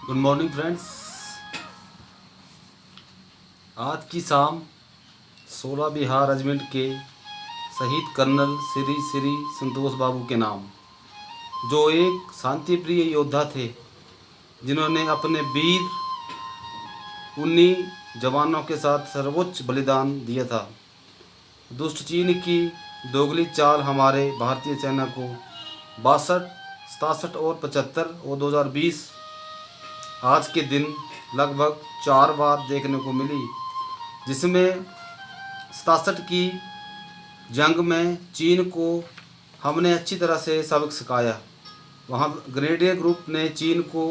Good morning friends. आज की शाम 16 बिहार रेजिमेंट के शहीद कर्नल श्री श्री संतोष बाबू के नाम, जो एक शांतिप्रिय योद्धा थे, जिन्होंने अपने वीर 19 जवानों के साथ सर्वोच्च बलिदान दिया था। दुष्ट चीन की दोगली चाल हमारे भारतीय सेना को 62, 67 और 75 और 2020 आज के दिन लगभग 4 बार देखने को मिली, जिसमें 67 की जंग में चीन को हमने अच्छी तरह से सबक सिखाया। वहाँ ग्रेनेडियर ग्रुप ने चीन को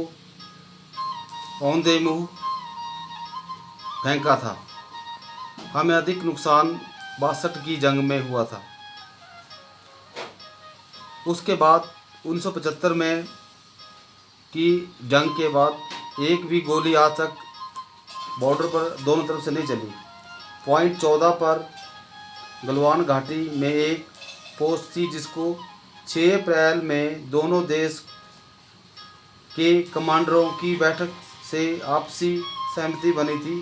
औंधे मुँह फेंका था। हमें अधिक नुकसान 62 की जंग में हुआ था। उसके बाद 1975 में की जंग के बाद एक भी गोली आज तक बॉर्डर पर दोनों तरफ से नहीं चली। पॉइंट 14 पर गलवान घाटी में एक पोस्ट थी, जिसको 6 अप्रैल में दोनों देश के कमांडरों की बैठक से आपसी सहमति बनी थी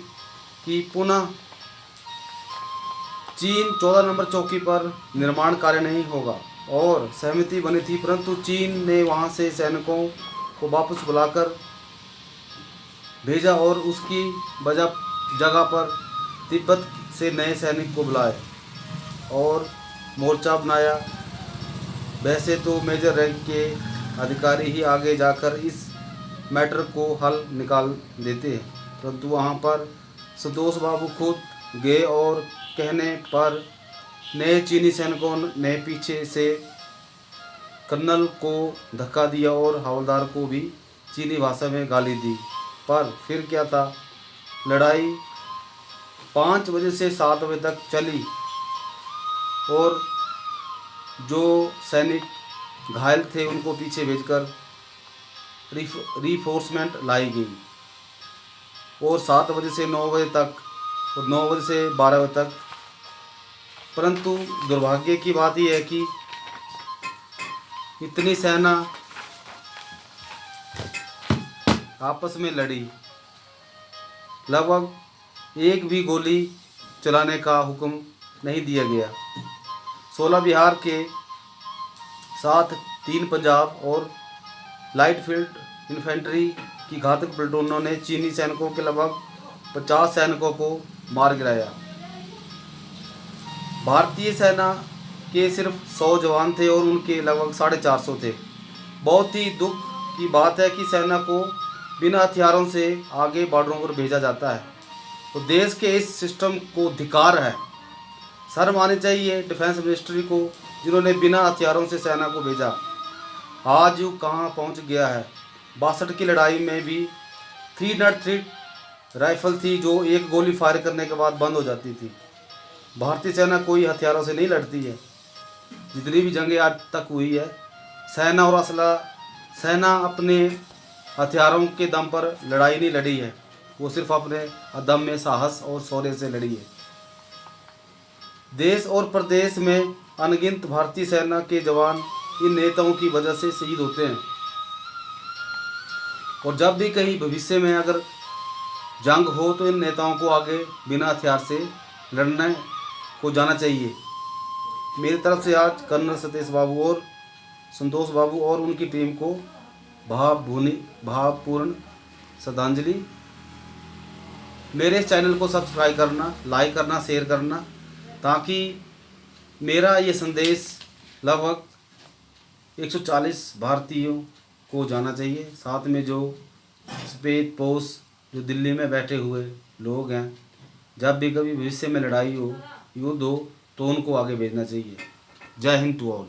कि पुनः चीन 14 नंबर चौकी पर निर्माण कार्य नहीं होगा, और सहमति बनी थी, परंतु चीन ने वहां से सैनिकों को वापस बुलाकर भेजा और उसकी जगह पर तिब्बत से नए सैनिक को बुलाए और मोर्चा बनाया। वैसे तो मेजर रैंक के अधिकारी ही आगे जाकर इस मैटर को हल निकाल देते हैं, परंतु वहाँ पर संतोष बाबू खुद गए और कहने पर नए चीनी सैनिकों ने पीछे से कर्नल को धक्का दिया और हवलदार को भी चीनी भाषा में गाली दी। पर फिर क्या था, लड़ाई 5 बजे से 7 बजे तक चली और जो सैनिक घायल थे उनको पीछे भेजकर रीफोर्समेंट लाई गई, और 7 बजे से 9 बजे तक और 9 बजे से 12 बजे तक। परंतु दुर्भाग्य की बात यह है कि इतनी सेना आपस में लड़ी, लगभग एक भी गोली चलाने का हुक्म नहीं दिया गया। 16 बिहार के साथ 3 पंजाब और लाइट फील्ड इन्फेंट्री की घातक प्लेटूनों ने चीनी सैनिकों के लगभग 50 सैनिकों को मार गिराया। भारतीय सेना के सिर्फ 100 जवान थे और उनके लगभग 450 थे। बहुत ही दुख की बात है कि सेना को बिना हथियारों से आगे बॉर्डरों पर भेजा जाता है, तो देश के इस सिस्टम को धिक्कार है। शर्म आनी चाहिए डिफेंस मिनिस्ट्री को, जिन्होंने बिना हथियारों से सेना को भेजा। आज युग कहाँ पहुँच गया है। 62 की लड़ाई में भी 303 राइफल थी, जो एक गोली फायर करने के बाद बंद हो जाती थी। भारतीय सेना कोई हथियारों से नहीं लड़ती है। जितनी भी जंगें आज तक हुई है, सेना अपने हथियारों के दम पर लड़ाई नहीं लड़ी है, वो सिर्फ अपने अदम्य साहस और शौर्य से लड़ी है। देश और प्रदेश में अनगिनत भारतीय सेना के जवान इन नेताओं की वजह से शहीद होते हैं, और जब भी कहीं भविष्य में अगर जंग हो तो इन नेताओं को आगे बिना हथियार से लड़ने को जाना चाहिए। मेरी तरफ से आज कर्नल सतीश बाबू और संतोष बाबू और उनकी टीम को भावपूर्ण श्रद्धांजलि। मेरे इस चैनल को सब्सक्राइब करना, लाइक करना, शेयर करना, ताकि मेरा ये संदेश लगभग 140 भारतीयों को जाना चाहिए। साथ में जो सफ़ेद पोश जो दिल्ली में बैठे हुए लोग हैं, जब भी कभी भविष्य में लड़ाई हो, युद्ध हो, तो उनको आगे भेजना चाहिए। जय हिंद टू ऑल।